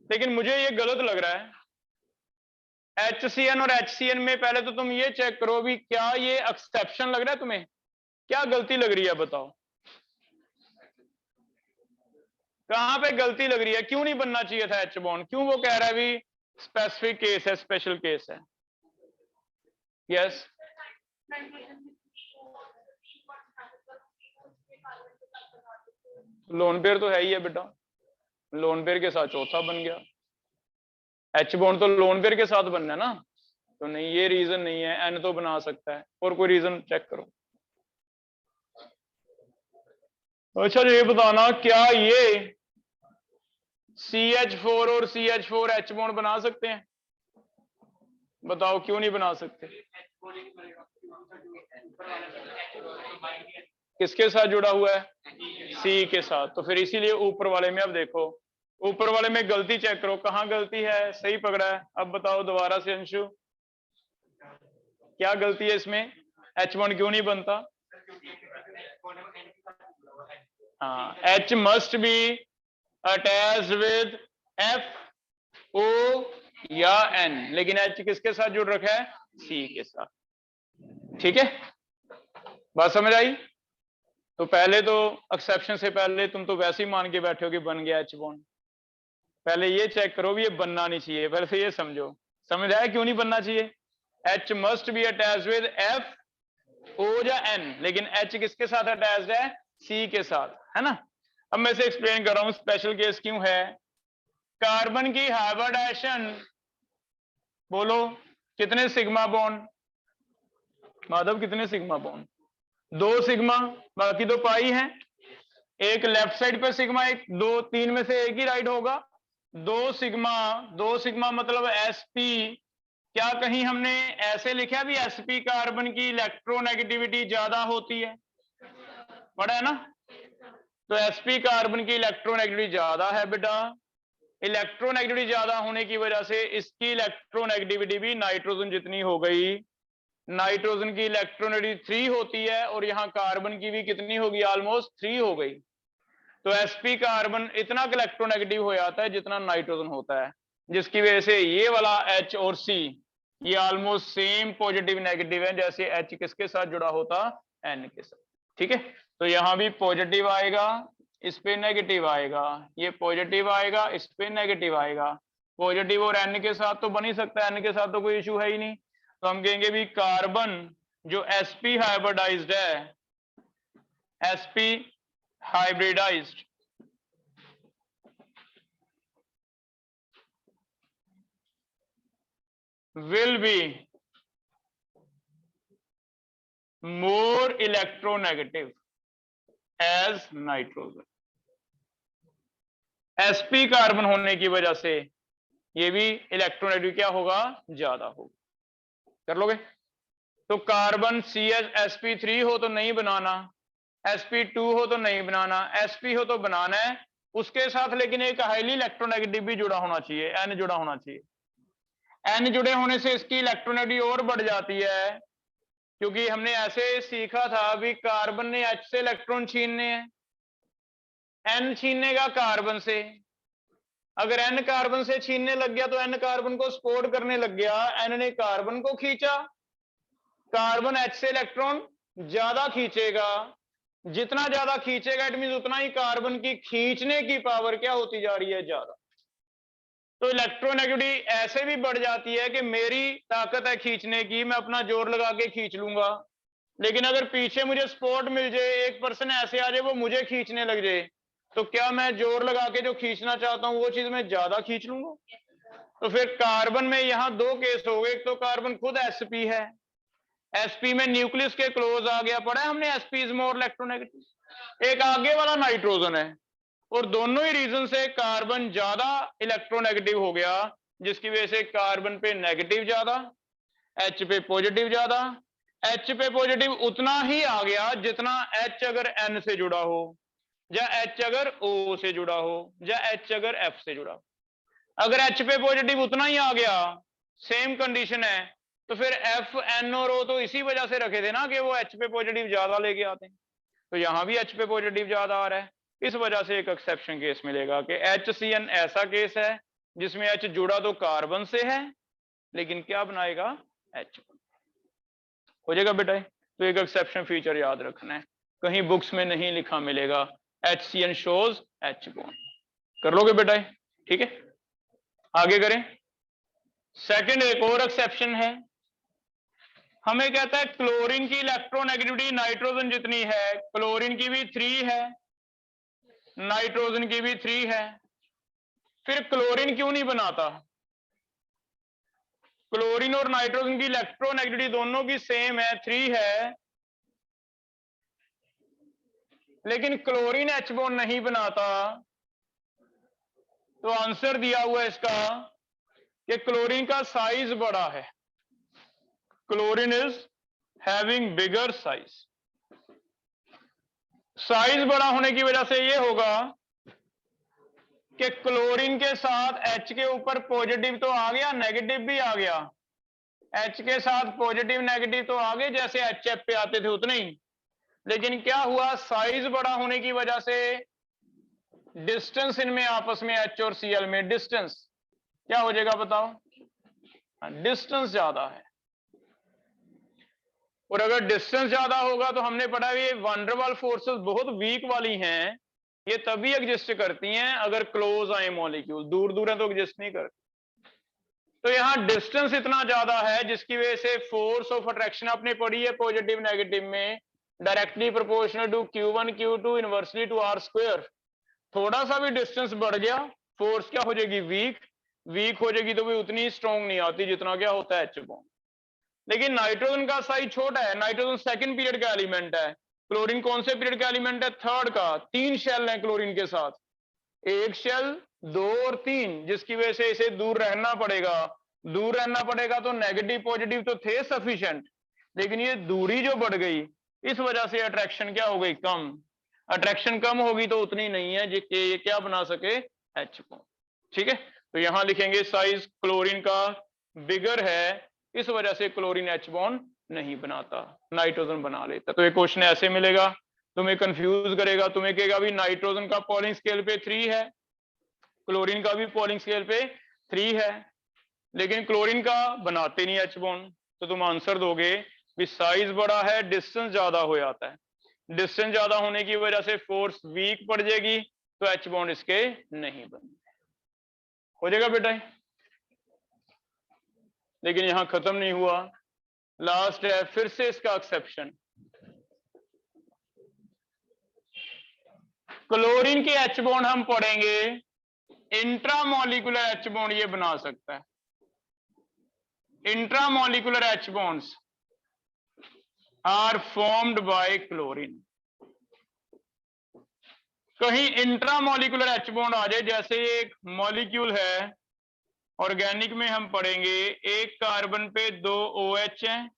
लेकिन मुझे ये गलत लग रहा है। HCN और HCN में पहले तो तुम ये चेक करो भी, क्या ये एक्सेप्शन लग रहा है तुम्हें? क्या गलती लग रही है बताओ? कहां पे गलती लग रही है? क्यों नहीं बनना चाहिए था H बॉन्ड? क्यों वो कह रहा है भी स्पेसिफिक केस है, स्पेशल केस है? यस। लोन पेयर तो है ही है बेटा, लोन पेयर के साथ चौथा बन गया। एच बॉन्ड तो लोन पेयर के साथ बनना है ना, तो नहीं ये रीजन नहीं है, एन तो बना सकता है। और कोई रीजन चेक करो। अच्छा ये बताना, क्या ये CH4 और CH4 H बॉन्ड बना सकते हैं? बताओ क्यों नहीं बना सकते? किसके साथ जुड़ा हुआ है? सी के साथ। तो फिर इसीलिए ऊपर वाले में, अब देखो ऊपर वाले में गलती चेक करो, कहां गलती है, सही पकड़ा है। अब बताओ दोबारा से अंशु, क्या गलती है इसमें? H1 क्यों नहीं बनता? हाँ, H must be attached with F O या N, लेकिन H किसके साथ जुड़ रखा है? C के साथ। ठीक है, बात समझ आई? तो पहले तो एक्सेप्शन से पहले तुम तो वैसे ही मान के बैठे हो कि बन गया H बॉन्ड। पहले ये चेक करो भी ये बनना नहीं चाहिए, पहले से ये समझो। समझ आया क्यों नहीं बनना चाहिए? H must be attached with F O या N, लेकिन H किसके साथ अटैच्ड है? C के साथ, है ना। अब मैं इसे एक्सप्लेन कर रहा हूं स्पेशल केस क्यों है। कार्बन की हाइब्रिडाइजेशन, बोलो कितने सिग्मा बॉन्ड? माधव कितने सिग्मा बॉन्ड? 2 सिग्मा, बाकी तो पाई है। एक लेफ्ट साइड पे सिग्मा, एक 2 3 में से एक ही राइट होगा। 2 सिग्मा मतलब sp। क्या कहीं हमने ऐसे लिखा भी sp कार्बन की इलेक्ट्रोनेगेटिविटी ज्यादा होती है? पढ़ा है ना। तो sp कार्बन की इलेक्ट्रोनेगेटिविटी ज्यादा है बेटा। इलेक्ट्रोनेगेटिविटी ज्यादा होने की वजह से इसकी इलेक्ट्रोनेगेटिविटी भी नाइट्रोजन जितनी हो गई। नाइट्रोजन की इलेक्ट्रोनेगेटिविटी 3 होती है और यहाँ कार्बन की भी कितनी होगी? ऑलमोस्ट 3 हो गई। तो sp कार्बन इतना इलेक्ट्रोनेगेटिव हो जाता है जितना नाइट्रोजन होता है, जिसकी वजह से ये वाला H और C ये ऑलमोस्ट सेम पॉजिटिव नेगेटिव है, जैसे H किसके साथ जुड़ा होता? N के साथ। ठीक है, तो यहां भी पॉजिटिव आएगा, इस पे नेगेटिव आएगा, ये पॉजिटिव आएगा, इस पे नेगेटिव आएगा। पॉजिटिव और N के साथ तो बन ही सकता है, N के साथ तो कोई इशू है ही नहीं। तो हम कहेंगे भी कार्बन जो sp हाइब्रिडाइज्ड है, sp hybridized will be more electronegative as nitrogen। sp carbon होने की वजह से ये भी इलेक्ट्रोनेगेटिव क्या होगा? ज्यादा होगा। कर लोगे? तो कार्बन CH sp3 हो तो नहीं बनाना, sp2 हो तो नहीं बनाना, sp हो तो बनाना है। उसके साथ लेकिन एक हाईली इलेक्ट्रोनेगेटिव भी जुड़ा होना चाहिए, N जुड़ा होना चाहिए। N जुड़े होने से इसकी इलेक्ट्रोनेगेटिव और बढ़ जाती है, क्योंकि हमने ऐसे सीखा था भी कार्बन ने H से इलेक्ट्रॉन छीनने हैं, N छीनेगा कार्बन से। अगर N कार्बन से छीनने लग गया तो N कार्बन को सपोर्ट करने लग गया, N ने कार्बन को खींचा। कार्बन H से इलेक्ट्रॉन ज्यादा खींचेगा, जितना ज्यादा खींचेगा इट मीन उतना ही कार्बन की खींचने की पावर क्या होती जा रही है? ज्यादा। तो इलेक्ट्रोनेगेटिविटी ऐसे भी बढ़ जाती है कि मेरी ताकत है खींचने की, मैं अपना जोर लगा के खींच लूंगा, लेकिन अगर पीछे मुझे सपोर्ट मिल जाए, एक पर्सन ऐसे आ जाए वो मुझे खींचने लग जाए, तो क्या मैं जोर लगा के जो खींचना चाहता हूं वो चीज मैं ज्यादा खींच लूंगा? तो फिर कार्बन में यहाँ 2 केस हो गए। एक तो कार्बन खुद sp है, sp में न्यूक्लियस के क्लोज आ गया, पढ़ा है हमने sp इज मोर इलेक्ट्रोनेगेटिव। एक आगे वाला नाइट्रोजन है, और दोनों ही रीजन से कार्बन ज्यादा इलेक्ट्रोनेगेटिव हो गया, जिसकी वजह से कार्बन पे नेगेटिव ज्यादा, H पे पॉजिटिव ज्यादा। H पे पॉजिटिव उतना ही आ गया जितना H अगर N से जुड़ा हो, या H अगर O से जुड़ा हो, या H अगर F से जुड़ा हो। अगर H पे पॉजिटिव उतना ही आ गया, सेम कंडीशन है, तो फिर F N और O तो इसी वजह से रखे थे ना कि वो H पे पॉजिटिव ज्यादा लेके आते हैं। तो यहां भी H पे पॉजिटिव ज्यादा आ रहा है, इस वजह से एक एक्सेप्शन केस मिलेगा कि HCN ऐसा केस है जिसमें H जुड़ा तो कार्बन से है, लेकिन क्या बनाएगा? H हो जाएगा बेटा। तो एक एक्सेप्शन फीचर याद रखना है, कहीं बुक्स में नहीं लिखा मिलेगा HCN shows H बॉन्ड। कर लोगे बेटा? ठीक है, आगे करें। सेकंड एक और एक्सेप्शन है, हमें कहता है क्लोरीन की इलेक्ट्रोनेगेटिविटी नाइट्रोजन जितनी है, क्लोरीन की भी 3 है। नाइट्रोजन की भी 3 है। फिर क्लोरीन क्यों नहीं बनाता? क्लोरीन और नाइट्रोजन की इलेक्ट्रोनेगेटिविटी दोनों की सेम है, 3 है, लेकिन क्लोरीन H बॉन्ड नहीं बनाता। तो आंसर दिया हुआ है इसका कि क्लोरीन का साइज बड़ा है। Chlorine is having bigger size. Size बड़ा होने की वजह से यह होगा कि क्लोरीन के साथ H के ऊपर पॉजिटिव तो आ गया, नेगेटिव भी आ गया। H के साथ पॉजिटिव नेगेटिव तो आ गए जैसे HF पे आते थे उतने ही, लेकिन क्या हुआ, साइज बड़ा होने की वजह से डिस्टेंस इनमें आपस में H और Cl में डिस्टेंस क्या हो जाएगा बताओ? डिस्टेंस ज्यादा है। और अगर डिस्टेंस ज्यादा होगा तो हमने पढ़ा ये वनडरवाल फोर्सेस बहुत वीक वाली हैं, ये तभी एग्जिस्ट करती हैं अगर क्लोज आए मॉलिक्यूल, दूर दूर है तो एग्जिस्ट नहीं करती। तो यहां डिस्टेंस इतना ज्यादा है जिसकी वजह से फोर्स ऑफ अट्रैक्शन आपने पढ़ी है पॉजिटिव नेगेटिव में, directly proportional to Q1 Q2 inversely to R square. थोड़ा सा भी डिस्टेंस बढ़ गया फोर्स क्या हो जाएगी? वीक। वीक हो जाएगी तो भी उतनी स्ट्रॉन्ग नहीं आती जितना क्या होता है H बॉन्ड। लेकिन नाइट्रोजन का साइज छोटा है, नाइट्रोजन सेकंड पीरियड का एलिमेंट है, क्लोरीन कौन से पीरियड का एलिमेंट है? थर्ड का। 3 शेल है क्लोरीन के साथ, 1 शेल 2 और 3, जिसकी वजह से इसे दूर रहना पड़ेगा। दूर रहना पड़ेगा तो नेगेटिव पॉजिटिव तो थे सफिशिएंट, लेकिन ये दूरी जो बढ़ गई इस वजह से अट्रैक्शन क्या हो गई? कम। अट्रैक्शन कम होगी तो उतनी नहीं है कि ये क्या बना सके? H bond. ठीक है, तो यहां लिखेंगे साइज क्लोरीन का बिगर है, इस वजह से क्लोरीन H बॉन्ड नहीं बनाता, नाइट्रोजन बना लेता। तो ये क्वेश्चन ऐसे मिलेगा, तुम्हें कंफ्यूज करेगा, तुम्हें कहेगा भी नाइट्रोजन का पॉलिंग स्केल पे 3 है, क्लोरीन का भी पॉलिंग स्केल पे 3 है, लेकिन क्लोरीन का बनाते नहीं H बॉन्ड। तो तुम आंसर दोगे भी साइज बड़ा है, डिस्टेंस ज्यादा हो जाता है। डिस्टेंस ज्यादा होने की वजह से फोर्स वीक पड़ जाएगी तो H बॉन्ड इसके नहीं बनते। हो जाएगा बेटा? लेकिन यहां खत्म नहीं हुआ, लास्ट है फिर से इसका एक्सेप्शन। क्लोरीन के H बॉन्ड हम पढ़ेंगे, इंट्रामोलिकुलर H बॉन्ड ये बना सकता है। Intramolecular H bonds are formed by chlorine। कहीं इंट्रामोलिकुलर H बॉन्ड आ जाए, जैसे ये एक मॉलिक्यूल है, ऑर्गेनिक में हम पढ़ेंगे एक कार्बन पे 2 OH हैं,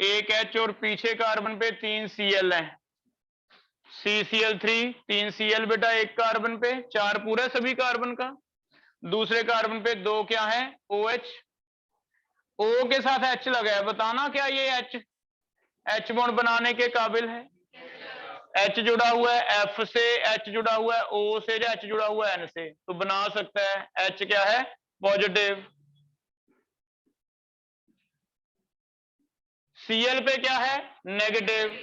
एक H और पीछे कार्बन पे 3 Cl हैं, CCl3 3 Cl बेटा एक कार्बन पे, 4 पूरा सभी कार्बन का। दूसरे कार्बन पे 2 क्या है? OH। O के साथ H लगा है, बताना क्या ये H बॉन्ड बनाने के काबिल है? H जुड़ा हुआ है F से, H जुड़ा हुआ है O से, या H जुड़ा हुआ है N से, तो बना सकता है। H क्या है? पॉजिटिव। Cl पे क्या है? नेगेटिव।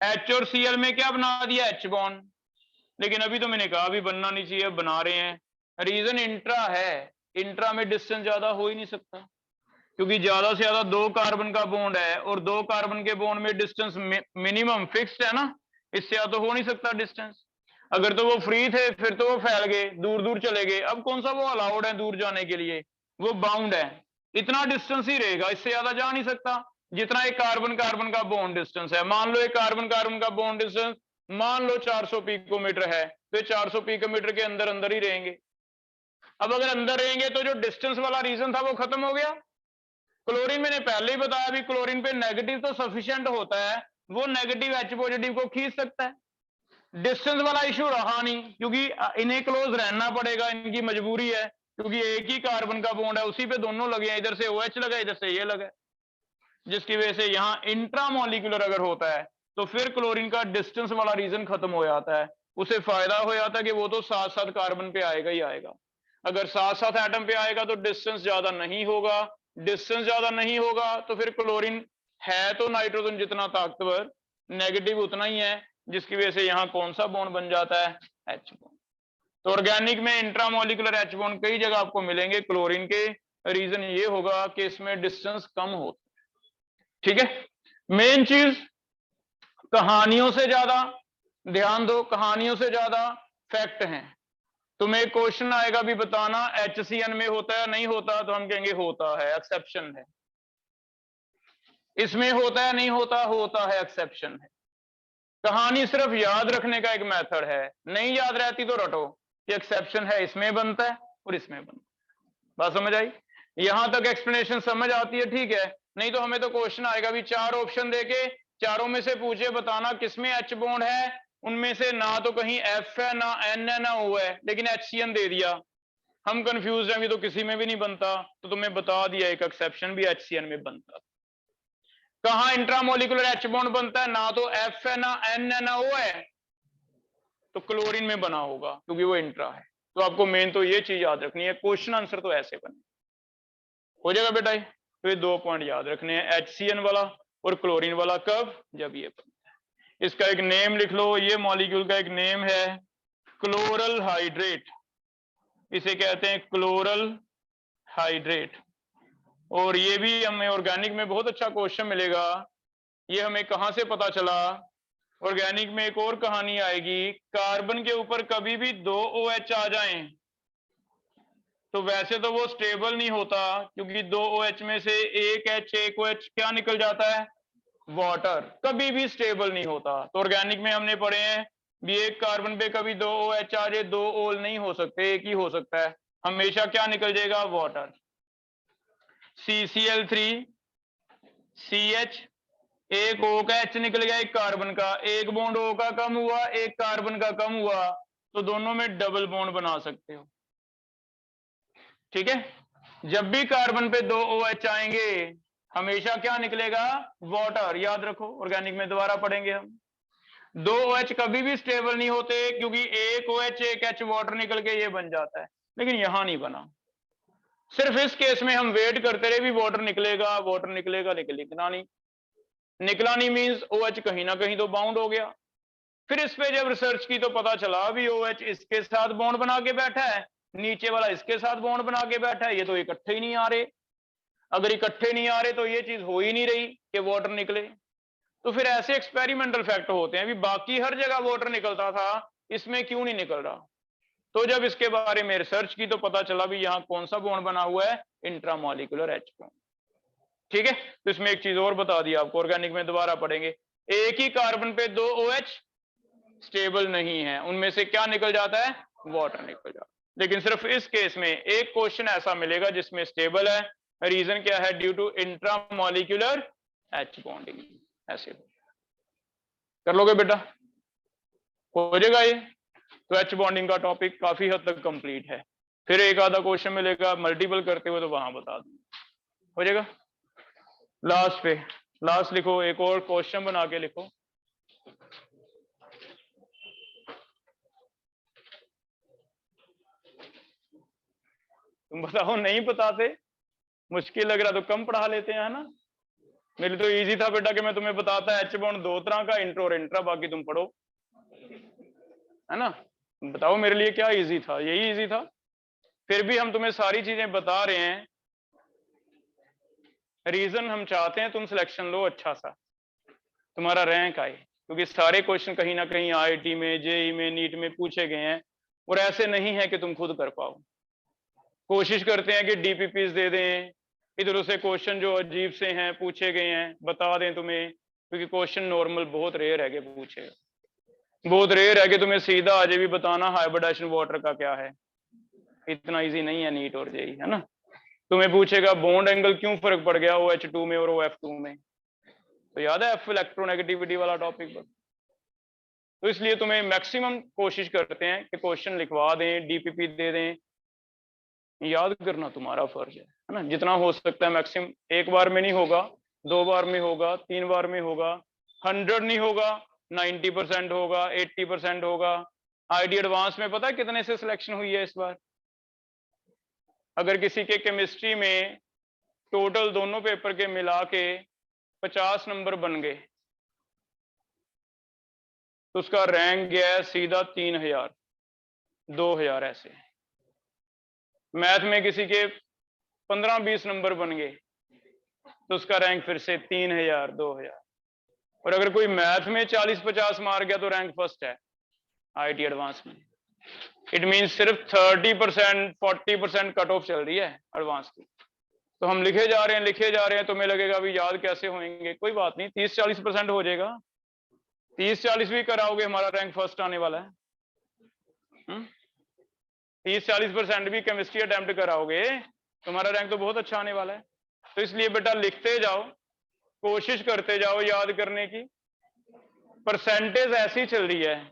H और Cl में क्या बना दिया? H bond. लेकिन अभी तो मैंने कहा अभी बनना नहीं चाहिए, बना रहे हैं। रीजन इंट्रा है, इंट्रा में डिस्टेंस ज्यादा हो ही नहीं सकता, क्योंकि ज्यादा से ज्यादा 2 कार्बन का बॉन्ड है और 2 कार्बन के बॉन्ड में डिस्टेंस मिनिमम फिक्स्ड है ना, इससे ज्यादा तो हो नहीं सकता डिस्टेंस। अगर तो वो फ्री थे फिर तो वो फैल गए, दूर दूर चले गए। अब कौन सा वो अलाउड है दूर जाने के लिए? वो बाउंड है, इतना डिस्टेंस ही रहेगा, इससे ज्यादा जा नहीं सकता जितना एक कार्बन कार्बन का बॉन्ड डिस्टेंस है। मान लो एक कार्बन कार्बन का बॉन्ड डिस्टेंस मान लो 400 पिकोमीटर है, तो 400 पिकोमीटर के अंदर अंदर ही रहेंगे। अब अगर अंदर रहेंगे तो जो डिस्टेंस वाला रीजन था वो खत्म हो गया। क्लोरीन मैंने पहले ही बताया भी क्लोरीन पे नेगेटिव तो सफिशिएंट होता है, वो नेगेटिव H पॉजिटिव को खींच सकता है। डिस्टेंस वाला इश्यू रहा नहीं, क्योंकि इन्हें क्लोज रहना पड़ेगा, इनकी मजबूरी है, क्योंकि एक ही कार्बन का बॉन्ड है, उसी पे दोनों लगे हैं, इधर से OH लगा इधर से ये लगा, जिसकी वजह से यहाँ इंट्रामोलिकुलर अगर होता है तो फिर क्लोरीन का डिस्टेंस वाला रीजन खत्म हो जाता है। उसे फायदा हो जाता है कि वो तो साथ साथ कार्बन पे आएगा ही आएगा। अगर साथ साथ एटम पे आएगा तो डिस्टेंस ज्यादा नहीं होगा, डिस्टेंस ज्यादा नहीं होगा तो फिर क्लोरीन है तो नाइट्रोजन जितना ताकतवर, नेगेटिव उतना ही है, जिसकी वजह से यहाँ कौन सा बॉन्ड बन जाता है? H bond. तो ऑर्गेनिक में इंट्रामोलिकुलर H बॉन्ड कई जगह आपको मिलेंगे, क्लोरीन के रीजन ये होगा कि इसमें डिस्टेंस कम होता है। ठीक है, मेन चीज कहानियों से ज्यादा, ध्यान दो, कहानियों से ज्यादा फैक्ट हैं। तुम्हें क्वेश्चन आएगा भी बताना HCN में होता है नहीं होता, तो हम कहेंगे होता है, एक्सेप्शन है। इसमें होता है नहीं होता, होता है, एक्सेप्शन है। कहानी सिर्फ याद रखने का एक मेथड है, नहीं याद रहती तो रटो कि एक्सेप्शन है, इसमें बनता है और इसमें बनता है। बात समझ आई? यहां तक एक्सप्लेनेशन समझ आती है, ठीक है। नहीं तो हमें तो क्वेश्चन आएगा भी 4 ऑप्शन देके चारों में से पूछे बताना किसमें H बॉन्ड है, उनमें से ना तो कहीं F है, ना N है, ना O है, लेकिन HCN दे दिया, हम कंफ्यूज हैं, तो किसी में भी नहीं बनता। तो तुम्हें बता दिया एक एक्सेप्शन भी HCN में बनता। कहां इंट्रामोलिकुलर H बॉन्ड बनता है, ना तो F है, ना N है, ना O है, तो क्लोरीन में बना होगा क्योंकि वो इंट्रा है। तो आपको मेन तो ये चीज याद रखनी है, क्वेश्चन आंसर तो ऐसे बने हो जाएगा बेटा। तो ये 2 पॉइंट याद रखने हैं, HCN वाला और क्लोरीन वाला। कब? जब ये बनता है। इसका एक नेम लिख लो, ये मॉलिक्यूल का एक नेम है क्लोरल हाइड्रेट, इसे कहते हैं क्लोरल हाइड्रेट। और ये भी हमें ऑर्गेनिक में बहुत अच्छा क्वेश्चन मिलेगा। ये हमें कहां से पता चला? ऑर्गेनिक में एक और कहानी आएगी, कार्बन के ऊपर कभी भी 2 OH आ जाएं तो वैसे तो वो स्टेबल नहीं होता, क्योंकि 2 OH में से एक OH क्या निकल जाता है? वाटर। कभी भी स्टेबल नहीं होता। तो ऑर्गेनिक में हमने पढ़े हैं भी एक कार्बन पे कभी 2 OH आ जाए, 2 ओल नहीं हो सकते, एक ही हो सकता है, हमेशा क्या निकल जाएगा? वाटर। CCl3 CH, एक O का H निकल गया, एक कार्बन का, एक बॉन्ड O का कम हुआ, एक कार्बन का कम हुआ, तो दोनों में डबल बॉन्ड बना सकते हो। ठीक है, जब भी कार्बन पे 2 OH आएंगे हमेशा क्या निकलेगा? वाटर। याद रखो, ऑर्गेनिक में दोबारा पढ़ेंगे हम। 2 OH कभी भी स्टेबल नहीं होते, क्योंकि एक OH एक H वाटर निकल के ये बन जाता है, लेकिन यहां नहीं बना। सिर्फ इस केस में हम वेट करते रहे भी वाटर निकलेगा, वाटर निकलेगा, लेकिन निकला नहीं। निकला नहीं मीन्स OH कहीं ना कहीं तो बाउंड हो गया। फिर इस पे जब रिसर्च की तो पता चला भी OH इसके साथ बॉन्ड बना के बैठा है, नीचे वाला इसके साथ बॉन्ड बना के बैठा है, ये तो इकट्ठे ही नहीं आ रहे। अगर इकट्ठे नहीं आ रहे तो ये चीज हो ही नहीं रही कि वाटर निकले। तो फिर ऐसे एक्सपेरिमेंटल फैक्ट होते हैं भी बाकी हर जगह वाटर निकलता था, इसमें क्यों नहीं निकल रहा। तो जब इसके बारे में रिसर्च की तो पता चला भी यहाँ कौन सा बॉन्ड बना हुआ है? Intramolecular H bond. ठीक है, तो इसमें एक चीज और बता दिया आपको, ऑर्गेनिक में दोबारा पढ़ेंगे। एक ही कार्बन पे 2 OH स्टेबल नहीं है, उनमें से क्या निकल जाता है? वाटर निकल जाता है। लेकिन सिर्फ इस केस में एक क्वेश्चन ऐसा मिलेगा जिसमें स्टेबल है। रीजन क्या है? Due to intramolecular H bonding. ऐसे कर लोगे बेटा, हो जाएगा ये। तो H बॉन्डिंग का टॉपिक काफी हद तक कंप्लीट है। फिर एक आधा क्वेश्चन मिलेगा मल्टीपल करते हुए, तो वहां बता दूंगा, हो जाएगा। लास्ट पे, लास्ट लिखो, एक और क्वेश्चन बना के लिखो। तुम बताओ, नहीं बताते? मुश्किल लग रहा तो कम पढ़ा लेते हैं, है ना। मेरे तो इजी था बेटा कि मैं तुम्हें बताता H बॉन्ड 2 तरह का, इंट्रो और इंट्रा, बाकी तुम पढ़ो, है ना। बताओ मेरे लिए क्या इजी था? यही इजी था। फिर भी हम तुम्हें सारी चीजें बता रहे हैं, रीजन हम चाहते हैं तुम सिलेक्शन लो अच्छा सा, तुम्हारा रैंक आए, क्योंकि सारे क्वेश्चन कहीं ना कहीं IIT में, JEE में, नीट में पूछे गए हैं, और ऐसे नहीं है कि तुम खुद कर पाओ। कोशिश करते हैं कि DPPs दे दें, इधर से क्वेश्चन जो अजीब से हैं पूछे गए हैं बता दें तुम्हें, क्योंकि क्वेश्चन नॉर्मल बहुत रेयर है कि पूछे, बहुत रेयर है कि तुम्हें सीधा आज भी बताना हाइब्रिडाइजेशन वाटर का क्या है। इतना इजी नहीं है नीट और JEE, है ना। तुम्हें पूछेगा बॉन्ड एंगल क्यों फर्क पड़ गया OH2 में और OF2 में, तो याद है F इलेक्ट्रोनेगेटिविटी वाला टॉपिक पर। तो इसलिए तुम्हें मैक्सिमम कोशिश करते हैं कि क्वेश्चन लिखवा दें, DPP दे दें, याद करना तुम्हारा फर्ज है ना, जितना हो सकता है मैक्सिमम। एक बार में नहीं होगा, 2 बार में होगा, 3 बार में होगा, 100 नहीं होगा, 90% होगा, 80% होगा। IIT एडवांस में पता है कितने से सिलेक्शन हुई है इस बार? अगर किसी के केमिस्ट्री में टोटल दोनों पेपर के मिला के 50 नंबर बन गए तो उसका रैंक गया है सीधा 3000, 2000 ऐसे। मैथ में किसी के 15-20 नंबर बन गए तो उसका रैंक फिर से 3000, 2000। और अगर कोई मैथ में 40-50 मार गया तो रैंक फर्स्ट है आईटी एडवांस में। इट मींस सिर्फ 30% 40% कट ऑफ चल रही है एडवांस की। तो हम लिखे जा रहे हैं, तुम्हें लगेगा अभी याद कैसे होंगे, कोई बात नहीं, 30-40% हो जाएगा, 30-40 भी कराओगे हमारा रैंक फर्स्ट आने वाला है। 30-40% भी केमिस्ट्री अटेम्प्ट कराओगे तुम्हारा रैंक तो बहुत अच्छा आने वाला है। तो इसलिए बेटा लिखते जाओ, कोशिश करते जाओ याद करने की। परसेंटेज ऐसी चल रही है,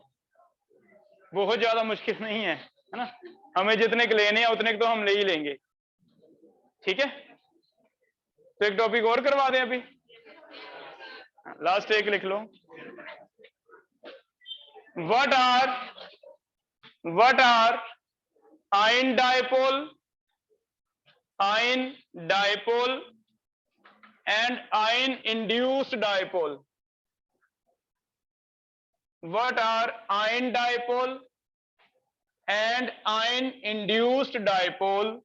बहुत ज्यादा मुश्किल नहीं है ना, हमें जितने के लेने हैं उतने तो हम ले ही लेंगे, ठीक है। तो एक टॉपिक और करवा दें अभी, लास्ट एक लिख लो। What are ion dipole and ion induced dipole? What are ion dipole and ion induced dipole?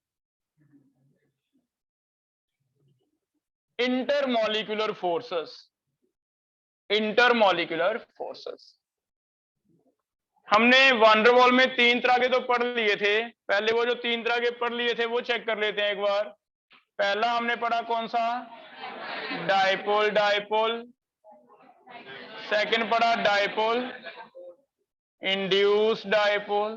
Intermolecular forces, intermolecular forces। हमने वान डेर वाल में 3 तरह के तो पढ़ लिए थे, पहले वो जो 3 तरह के पढ़ लिए थे वो चेक कर लेते हैं एक बार। पहला हमने पढ़ा कौन सा, डायपोल डायपोल। सेकंड पढ़ा डायपोल इंड्यूस डायपोल।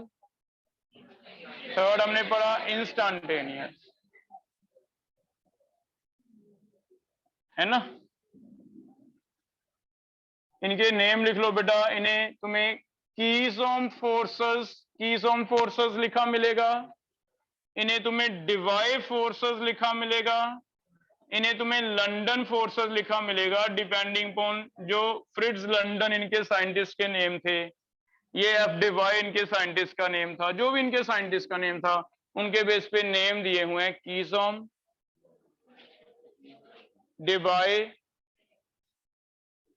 थर्ड हमने पढ़ा इंस्टैंटेनियस, है ना। इनके नेम लिख लो बेटा, इन्हें तुम्हें कीसोम फोर्सेस लिखा मिलेगा, इन्हें तुम्हें डिवाई फोर्सेस लिखा मिलेगा, इन्हें तुम्हें लंदन फोर्सेस लिखा मिलेगा, डिपेंडिंग अपॉन जो फ्रिट्ज लंदन इनके साइंटिस्ट के नेम थे, ये एफ डिवाई इनके साइंटिस्ट का नेम था, जो भी इनके साइंटिस्ट का नेम था उनके बेस पे नेम दिए हुए हैं, कीसोम, डिवाई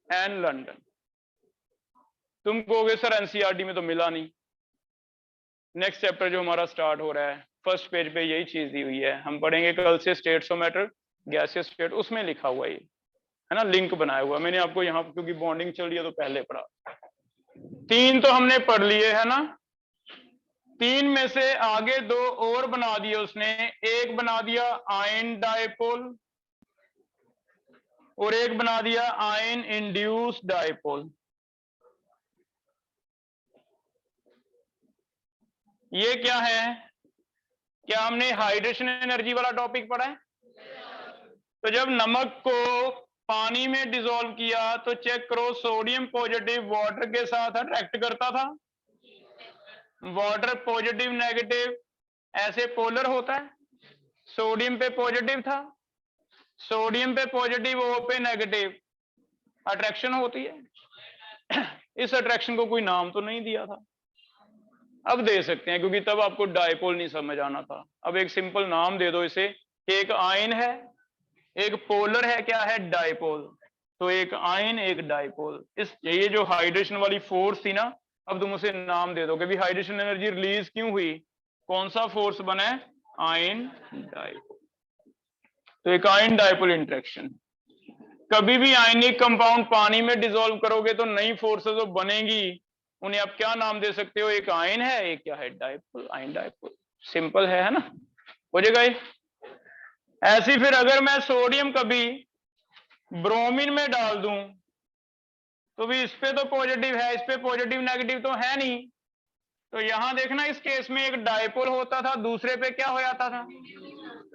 एंड लंदन। तुम कहोगे सर एनसीईआरटी में तो मिला नहीं। नेक्स्ट चैप्टर जो हमारा स्टार्ट हो रहा है फर्स्ट पेज पे यही चीज दी हुई है, हम पढ़ेंगे कल से states of matter, gaseous state, उसमें लिखा हुआ है ना, लिंक बनाया हुआ। मैंने आपको यहाँ क्योंकि बॉन्डिंग चल रही है तो पहले पढ़ा। 3 तो हमने पढ़ लिए है ना, 3 में से आगे 2 और बना दिए उसने, एक बना दिया आयन डायपोल और एक बना दिया आयन इंड्यूस्ड डायपोल। ये क्या है, क्या हमने हाइड्रेशन एनर्जी वाला टॉपिक पढ़ा है? तो जब नमक को पानी में डिसॉल्व किया तो चेक करो, सोडियम पॉजिटिव वाटर के साथ अट्रैक्ट करता था, वाटर पॉजिटिव नेगेटिव ऐसे पोलर होता है, सोडियम पे पॉजिटिव था, सोडियम पे पॉजिटिव, ओ पे नेगेटिव, अट्रैक्शन होती है। इस अट्रैक्शन को कोई नाम तो नहीं दिया था, अब दे सकते हैं क्योंकि तब आपको डायपोल नहीं समझ आना था। अब एक सिंपल नाम दे दो इसे, एक आयन है एक पोलर है, क्या है, डायपोल। तो एक आयन एक डायपोल। इस ये जो हाइड्रेशन वाली फोर्स थी ना, अब तुम उसे नाम दे दो कि हाइड्रेशन एनर्जी रिलीज क्यों हुई, कौन सा फोर्स बना है, आयन डायपोल। तो एक आयन डायपोल इंटरेक्शन। कभी भी आयनिक कंपाउंड पानी में डिसॉल्व करोगे तो नई फोर्सेस बनेंगी, उन्हें आप क्या नाम दे सकते हो, एक आयन है एक क्या है, डायपोल, आयन डायपोल। सिंपल है ना, हो जाएगा ये। ऐसी फिर अगर मैं सोडियम कभी ब्रोमीन में डाल दूं तो भी इस पे तो पॉजिटिव है, इस पे पॉजिटिव नेगेटिव तो है नहीं, तो यहां देखना इस केस में एक डायपोल होता था, दूसरे पे क्या हो जाता था,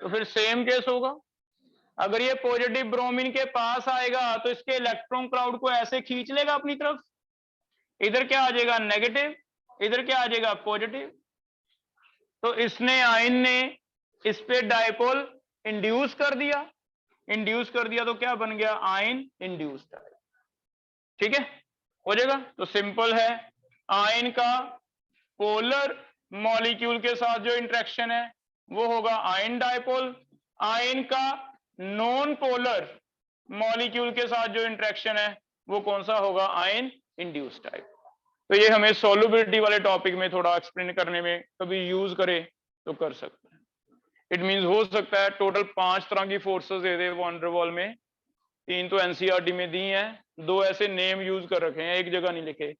तो फिर सेम केस होगा। अगर ये पॉजिटिव ब्रोमीन के पास आएगा तो इसके इलेक्ट्रॉन क्लाउड को ऐसे खींच लेगा अपनी तरफ, इधर क्या आ जाएगा, नेगेटिव, इधर क्या आ जाएगा, पॉजिटिव। तो इसने आयन ने इस पे डायपोल इंड्यूस कर दिया, इंड्यूस कर दिया तो क्या बन गया, आयन इंड्यूस्ड। ठीक है, हो जाएगा। तो सिंपल है, आयन का पोलर मॉलिक्यूल के साथ जो इंटरेक्शन है वो होगा आयन डायपोल, आयन का नॉन पोलर मॉलिक्यूल के साथ जो इंटरेक्शन है वो कौन सा होगा, आयन इंड्यूस्ड टाइप। तो ये हमें सोल्युबिलिटी वाले टॉपिक में थोड़ा एक्सप्लेन करने में कभी यूज करे तो कर सकते हैं। इट मींस हो सकता है टोटल 5 तरह की फोर्सेस दे दे वान डेर वाल में, 3 तो एनसीईआरटी में दी हैं, 2 ऐसे नेम यूज कर रखे हैं, एक जगह नहीं लिखे,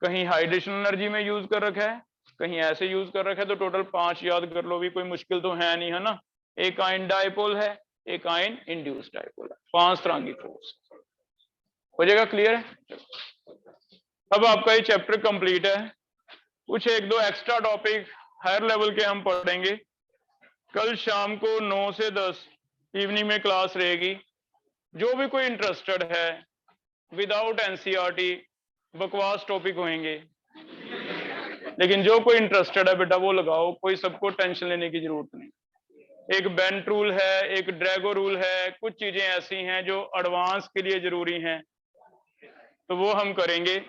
कहीं हाइड्रेशन एनर्जी में यूज कर रखा है, कहीं ऐसे यूज कर रखा है, तो टोटल 5 याद कर लो भी, कोई मुश्किल तो है नहीं, है ना। एक आयन डाइपोल है, एक आयन इंड्यूस्ड डाइपोल है, 5 तरह की फोर्स। हो जाएगा क्लियर है। अब आपका ये चैप्टर कंप्लीट है। कुछ 1-2 एक्स्ट्रा टॉपिक हायर लेवल के हम पढ़ेंगे। कल शाम को 9 से 10 इवनिंग में क्लास रहेगी। जो भी कोई इंटरेस्टेड है, विदाउट एनसीईआरटी बकवास टॉपिक होंगे, लेकिन जो कोई इंटरेस्टेड है बेटा वो लगाओ, कोई सबको टेंशन लेने की जरूरत नहीं। एक बेंट रूल है, एक ड्रैगो रूल है, कुछ चीजें ऐसी हैं जो एडवांस के लिए जरूरी हैं, तो वो हम करेंगे।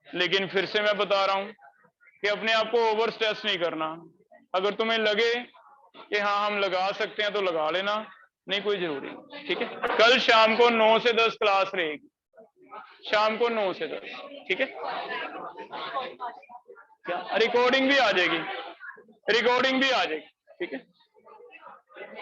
लेकिन फिर से मैं बता रहा हूं कि अपने आप को ओवर स्ट्रेस नहीं करना। अगर तुम्हें लगे कि हाँ हम लगा सकते हैं तो लगा लेना, नहीं कोई जरूरी नहीं, ठीक है। कल शाम को 9 से 10 क्लास रहेगी, शाम को 9 से 10, ठीक है। क्या रिकॉर्डिंग भी आ जाएगी, रिकॉर्डिंग भी आ जाएगी, ठीक है।